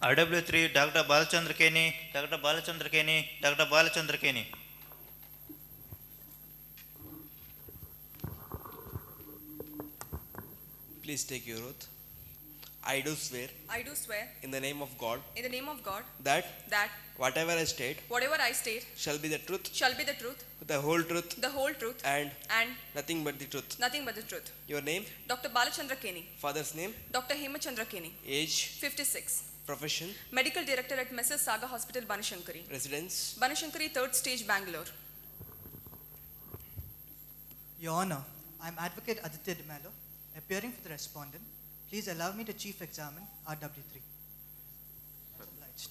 RW3 Dr. Balachandra Keni, Dr. Balachandra Keni, Dr. Balachandra Keni. Please take your oath. I do swear I do swear in the name of God in the name of God that that whatever I state whatever I state shall be the truth, shall be the truth, the whole truth, the whole truth, and and nothing but the truth. nothing but the truth. Your name, Dr. Balachandra Keni, father's name, Dr. Hemachandra Keni, age, 56, profession, Medical Director at Mrs. Saga Hospital, Banashankari. residence. Banashankari, 3rd stage, Bangalore. Your Honor, I am Advocate Aditya Demelo, appearing for the respondent. Please allow me to chief examine RW3. Obliged.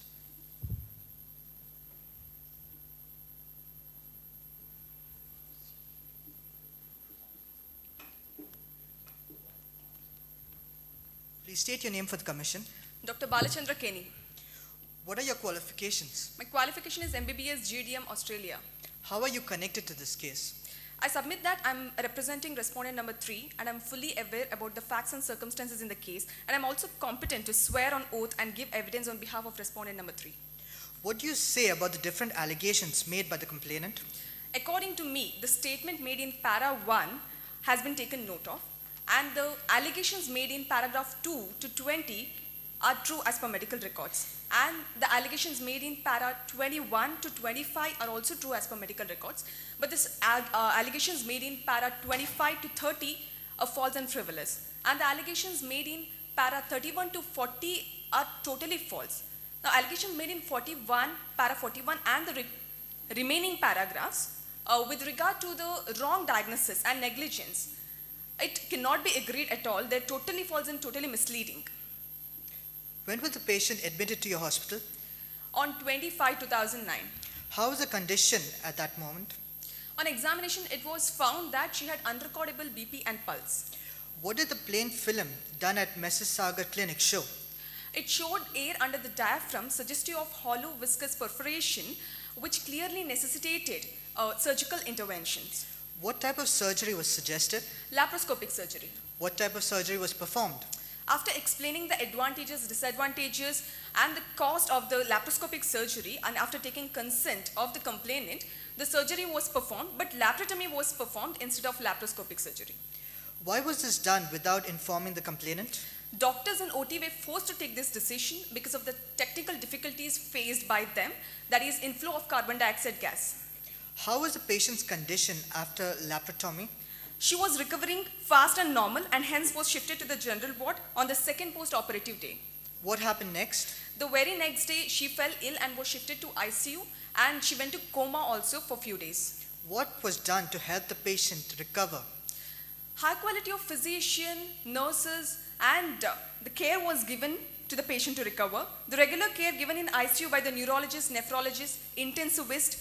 Please state your name for the commission. Dr. Balachandra Keni. What are your qualifications? My qualification is MBBS GDM Australia. How are you connected to this case? I submit that I'm representing respondent number 3 and I'm fully aware about the facts and circumstances in the case, and I'm also competent to swear on oath and give evidence on behalf of respondent number 3. What do you say about the different allegations made by the complainant? According to me, the statement made in para 1 has been taken note of, and the allegations made in paragraph 2 to 20 are true as per medical records. And the allegations made in para 21 to 25 are also true as per medical records. But this allegations made in para 25 to 30 are false and frivolous. And the allegations made in para 31 to 40 are totally false. Now, allegations made in 41, para 41 and the remaining paragraphs with regard to the wrong diagnosis and negligence, it cannot be agreed at all. They're totally false and totally misleading. When was the patient admitted to your hospital? On 25/2009. How was the condition at that moment? On examination, it was found that she had unrecordable BP and pulse. What did the plain film done at Mrs. Sagar Clinic show? It showed air under the diaphragm suggestive of hollow viscous perforation, which clearly necessitated surgical interventions. What type of surgery was suggested? Laparoscopic surgery. What type of surgery was performed? After explaining the advantages, disadvantages, and the cost of the laparoscopic surgery, and after taking consent of the complainant, the surgery was performed, but laparotomy was performed instead of laparoscopic surgery. Why was this done without informing the complainant? Doctors and OT were forced to take this decision because of the technical difficulties faced by them, that is, inflow of carbon dioxide gas. How was the patient's condition after laparotomy? She was recovering fast and normal, and hence was shifted to the general ward on the second post-operative day. What happened next? The very next day, she fell ill and was shifted to ICU, and she went to coma also for a few days. What was done to help the patient recover? High quality of physician, nurses, and the care was given to the patient to recover. The regular care given in ICU by the neurologist, nephrologist, intensivist,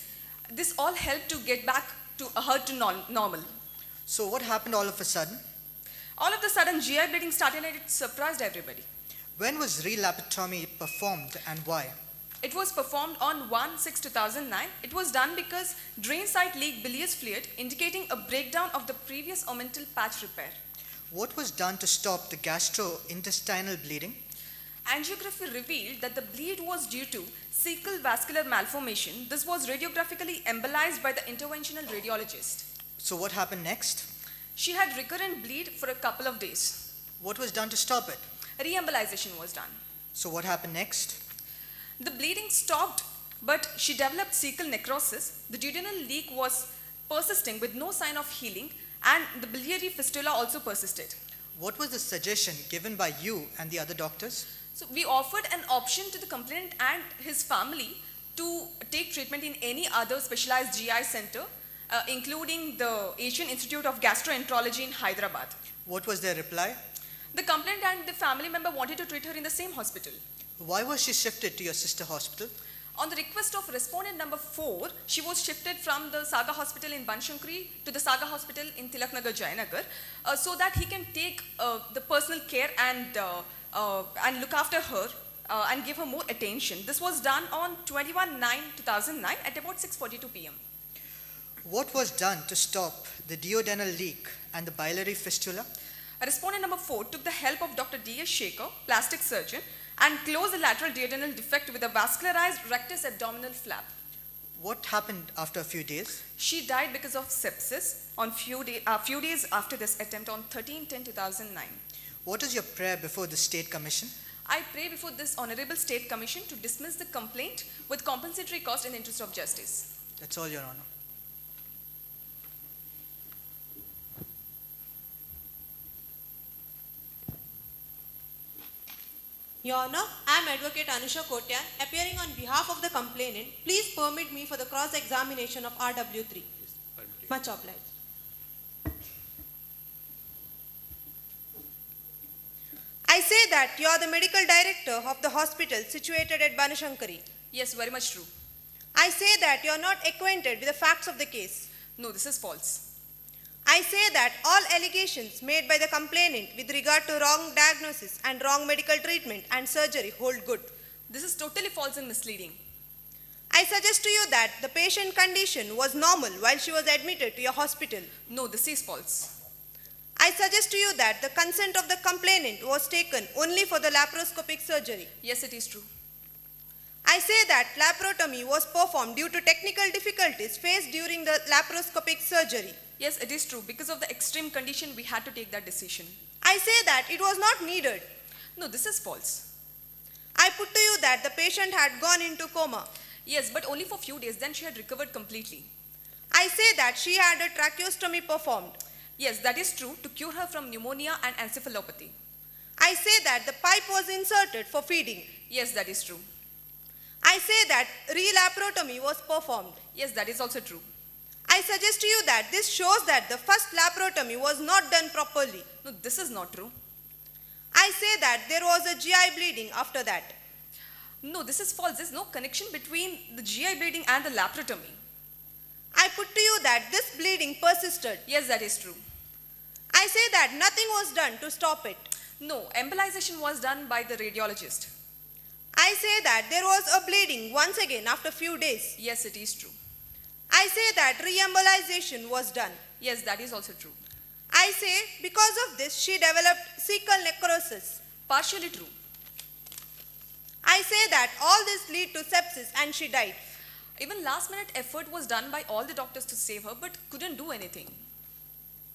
this all helped to get back to her to normal. So what happened all of a sudden? All of a sudden, GI bleeding started and it surprised everybody. When was re-laparotomy performed and why? It was performed on 1/6/2009. It was done because drain site leaked bilious fluid, indicating a breakdown of the previous omental patch repair. What was done to stop the gastrointestinal bleeding? Angiography revealed that the bleed was due to cecal vascular malformation. This was radiographically embolized by the interventional radiologist. So what happened next? She had recurrent bleed for a couple of days. What was done to stop it? Re-embolization was done. So what happened next? The bleeding stopped, but she developed cecal necrosis. The duodenal leak was persisting with no sign of healing, and the biliary fistula also persisted. What was the suggestion given by you and the other doctors? So we offered an option to the complainant and his family to take treatment in any other specialized GI center, including the Asian Institute of Gastroenterology in Hyderabad. What was their reply? The complainant and the family member wanted to treat her in the same hospital. Why was she shifted to your sister hospital? On the request of respondent number 4, she was shifted from the Saga Hospital in Banashankari to the Saga Hospital in Tilaknagar, Jayanagar, so that he can take the personal care and look after her and give her more attention. This was done on 21/9/2009 at about 6:42 p.m. What was done to stop the duodenal leak and the biliary fistula? Respondent number 4 took the help of Dr. D.S. Shekhar, plastic surgeon, and close the lateral duodenal defect with a vascularized rectus abdominal flap. What happened after a few days? She died because of sepsis on few days after this attempt on 13/10/2009. What is your prayer before the State Commission? I pray before this Honorable State Commission to dismiss the complaint with compensatory cost in the interest of justice. That's all, Your Honor. Your Honor, I am Advocate Anusha Kotian, appearing on behalf of the complainant. Please permit me for the cross-examination of RW3. Much obliged. I say that you are the medical director of the hospital situated at Banashankari. Yes, very much true. I say that you are not acquainted with the facts of the case. No, this is false. I say that all allegations made by the complainant with regard to wrong diagnosis and wrong medical treatment and surgery hold good. This is totally false and misleading. I suggest to you that the patient condition was normal while she was admitted to your hospital. No, this is false. I suggest to you that the consent of the complainant was taken only for the laparoscopic surgery. Yes, it is true. I say that laparotomy was performed due to technical difficulties faced during the laparoscopic surgery. Yes, it is true. Because of the extreme condition, we had to take that decision. I say that it was not needed. No, this is false. I put to you that the patient had gone into coma. Yes, but only for few days, then she had recovered completely. I say that she had a tracheostomy performed. Yes, that is true, to cure her from pneumonia and encephalopathy. I say that the pipe was inserted for feeding. Yes, that is true. I say that relaparotomy was performed. Yes, that is also true. I suggest to you that this shows that the first laparotomy was not done properly. No, this is not true. I say that there was a GI bleeding after that. No, this is false. There is no connection between the GI bleeding and the laparotomy. I put to you that this bleeding persisted. Yes, that is true. I say that nothing was done to stop it. No, embolization was done by the radiologist. I say that there was a bleeding once again after few days. Yes, it is true. I say that re-embolization was done. Yes, that is also true. I say because of this she developed cecal necrosis. Partially true. I say that all this led to sepsis and she died. Even last minute effort was done by all the doctors to save her, but couldn't do anything.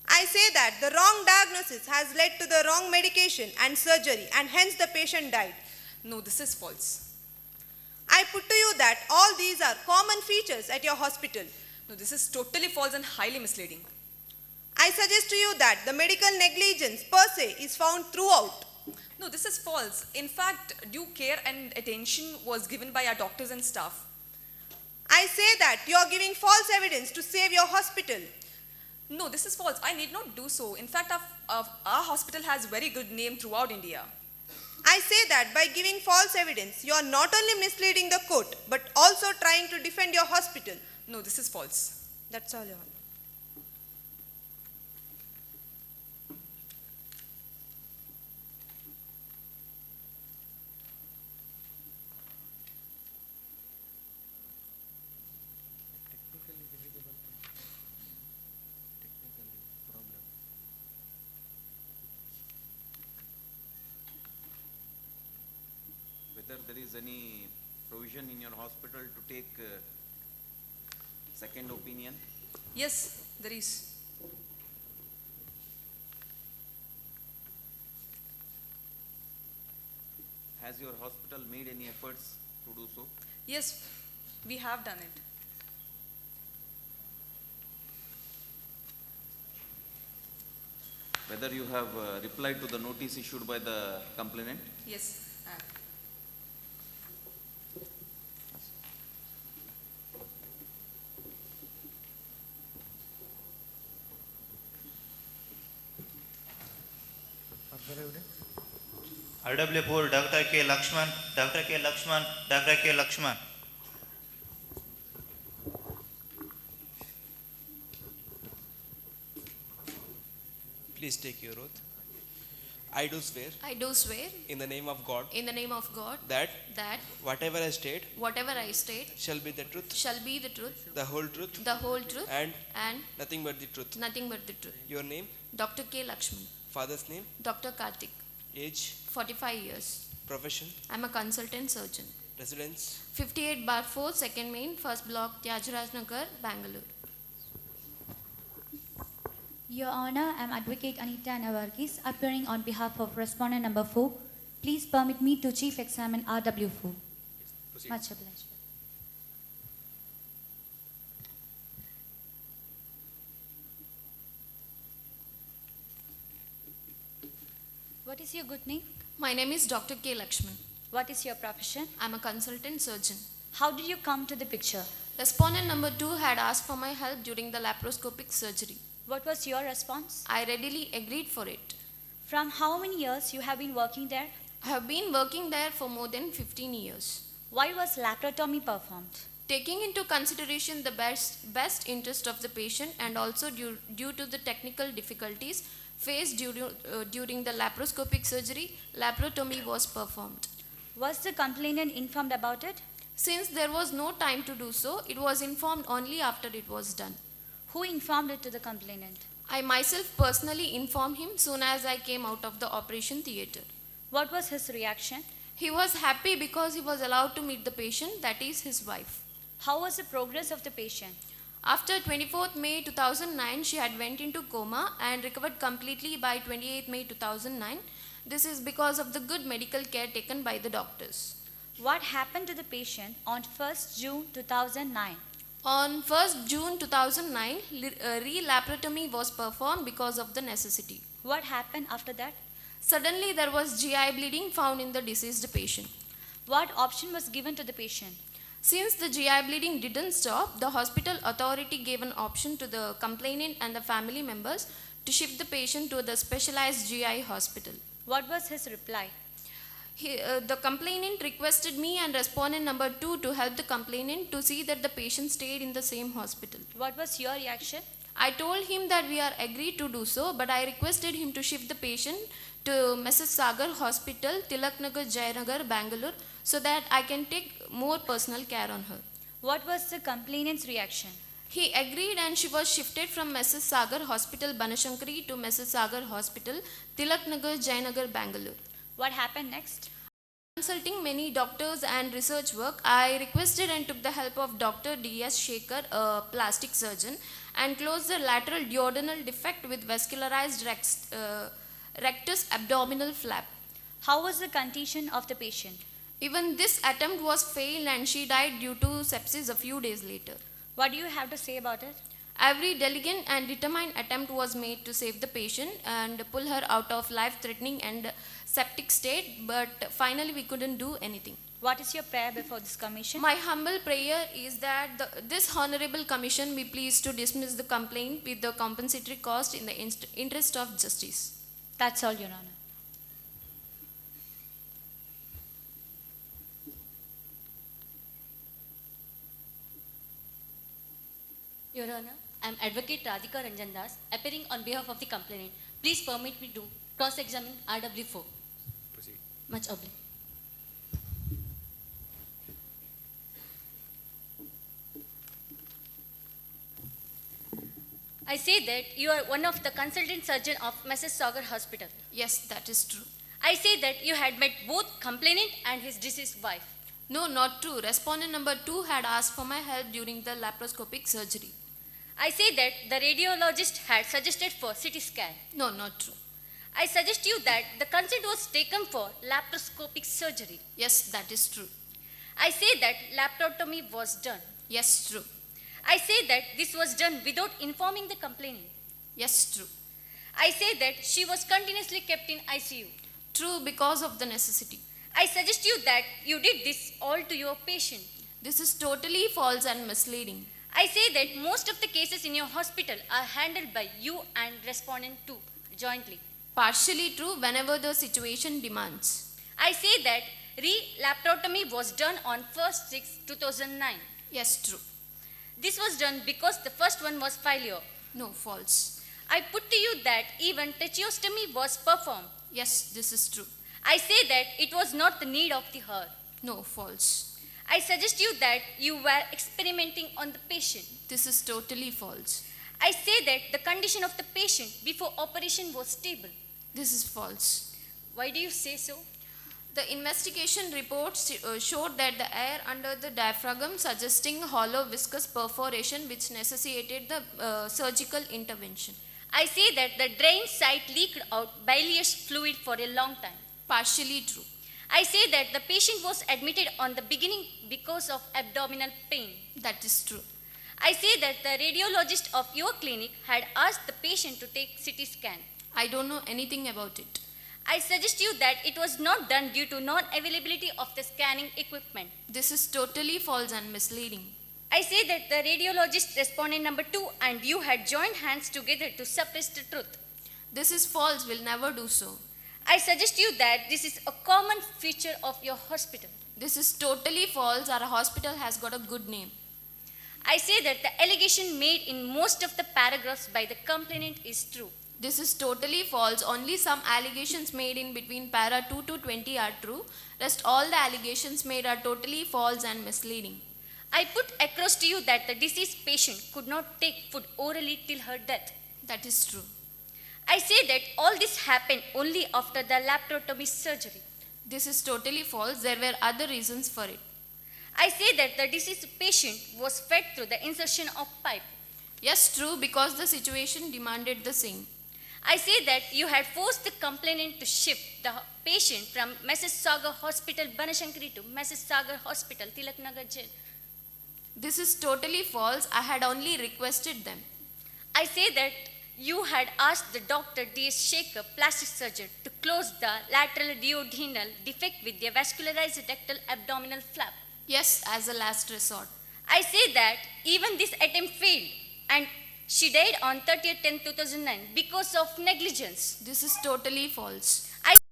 I say that the wrong diagnosis has led to the wrong medication and surgery and hence the patient died. No, this is false. I put to you that all these are common features at your hospital. No, this is totally false and highly misleading. I suggest to you that the medical negligence per se is found throughout. No, this is false. In fact, due care and attention was given by our doctors and staff. I say that you are giving false evidence to save your hospital. No, this is false. I need not do so. In fact, our hospital has very good name throughout India. I say that by giving false evidence, you are not only misleading the court, but also trying to defend your hospital. No, this is false. That's all, Your Honor. Whether there is any provision in your hospital to take second opinion? Yes, there is. Has your hospital made any efforts to do so? Yes, we have done it. Whether you have replied to the notice issued by the complainant? Yes. RW4, Dr. K. Lakshman, Dr. K. Lakshman, Dr. K. Lakshman. Please take your oath. I do swear I do swear in the name of God in the name of God that that whatever I state whatever I state shall be the truth, shall be the truth, the whole truth, the whole truth, and and nothing but the truth. nothing but the truth. Your name, Dr. K. Lakshman, father's name, Dr. Karthik, age, 45 years, Profession, I'm a consultant surgeon. residence, 58/4, second main, first block, Tyagiraj Nagar, Bangalore. Your Honor, I am Advocate Anita Navarkis, appearing on behalf of respondent number 4. Please permit me to chief examine RW4. Much obliged. What is your good name? My name is Dr. K. Lakshman. What is your profession? I'm a consultant surgeon. How did you come to the picture? Respondent number 2 had asked for my help during the laparoscopic surgery. What was your response? I readily agreed for it. From how many years you have been working there? I have been working there for more than 15 years. Why was laparotomy performed? Taking into consideration the best interest of the patient and also due to the technical difficulties faced during the laparoscopic surgery, laparotomy was performed. Was the complainant informed about it? Since there was no time to do so, it was informed only after it was done. Who informed it to the complainant? I myself personally informed him soon as I came out of the operation theatre. What was his reaction? He was happy because he was allowed to meet the patient, that is his wife. How was the progress of the patient? After 24th May 2009, she had went into coma and recovered completely by 28th May 2009. This is because of the good medical care taken by the doctors. What happened to the patient on 1st June 2009? On 1st June 2009, re-laparotomy was performed because of the necessity. What happened after that? Suddenly, there was GI bleeding found in the deceased patient. What option was given to the patient? Since the GI bleeding didn't stop, the hospital authority gave an option to the complainant and the family members to shift the patient to the specialized GI hospital. What was his reply? The complainant requested me and respondent number 2 to help the complainant to see that the patient stayed in the same hospital. What was your reaction? I told him that we are agreed to do so, but I requested him to shift the patient to Mrs. Sagar Hospital, Tilak Nagar, Jayanagar, Bangalore, so that I can take more personal care on her. What was the complainant's reaction? He agreed and she was shifted from Mrs. Sagar Hospital, Banashankari to Mrs. Sagar Hospital, Tilak Nagar, Jayanagar, Bangalore. What happened next? Consulting many doctors and research work, I requested and took the help of Dr. D.S. Shekhar, a plastic surgeon, and closed the lateral duodenal defect with vascularized rectus abdominal flap. How was the condition of the patient? Even this attempt was failed and she died due to sepsis a few days later. What do you have to say about it? Every diligent and determined attempt was made to save the patient and pull her out of life-threatening and septic state, but finally we couldn't do anything. What is your prayer before this commission? My humble prayer is that this honorable commission be pleased to dismiss the complaint with the compensatory cost in the interest of justice. That's all, Your Honor. Your Honor, I am Advocate Radhika Ranjan Das, appearing on behalf of the complainant. Please permit me to cross-examine RW4. proceed. Much obliged. I say that you are one of the consultant surgeon of Mrs. Sagar Hospital. Yes, that is true. I say that you had met both complainant and his deceased wife. No, not true. Respondent number 2 had asked for my help during the laparoscopic surgery. I say that the radiologist had suggested for CT scan. No, not true. I suggest you that the consent was taken for laparoscopic surgery. Yes, that is true. I say that laparotomy was done. Yes, true. I say that this was done without informing the complainant. Yes, true. I say that she was continuously kept in ICU. True, because of the necessity. I suggest you that you did this all to your patient. This is totally false and misleading. I say that most of the cases in your hospital are handled by you and respondent 2 jointly. Partially true whenever the situation demands. I say that laparotomy was done on 1st 6/2009. Yes, true. This was done because the first one was failure. No, false. I put to you that even tracheostomy was performed. Yes, this is true. I say that it was not the need of the heart. No, false. I suggest you that you were experimenting on the patient. This is totally false. I say that the condition of the patient before operation was stable. This is false. Why do you say so? The investigation reports showed that the air under the diaphragm suggesting hollow viscous perforation which necessitated the surgical intervention. I say that the drain site leaked out bilious fluid for a long time. Partially true. I say that the patient was admitted on the beginning because of abdominal pain. That is true. I say that the radiologist of your clinic had asked the patient to take CT scan. I don't know anything about it. I suggest you that it was not done due to non-availability of the scanning equipment. This is totally false and misleading. I say that the radiologist respondent number 2 and you had joined hands together to suppress the truth. This is false, will never do so. I suggest you that this is a common feature of your hospital. This is totally false. Our hospital has got a good name. I say that the allegation made in most of the paragraphs by the complainant is true. This is totally false. Only some allegations made in between para 2 to 20 are true. Rest all the allegations made are totally false and misleading. I put across to you that the deceased patient could not take food orally till her death. That is true. I say that all this happened only after the laparotomy surgery. This is totally false. There were other reasons for it. I say that the deceased patient was fed through the insertion of pipe. Yes, true, because the situation demanded the same. I say that you had forced the complainant to shift the patient from Mrs. Sagar Hospital, Banashankari to Mrs. Sagar Hospital, Tilak Nagar Jail. This is totally false. I had only requested them. I say that you had asked the Dr. D.S. Shaker, plastic surgeon, to close the lateral duodenal defect with the vascularized rectal abdominal flap. Yes, as a last resort. I say that even this attempt failed and she died on 30th 10 2009 because of negligence. This is totally false. I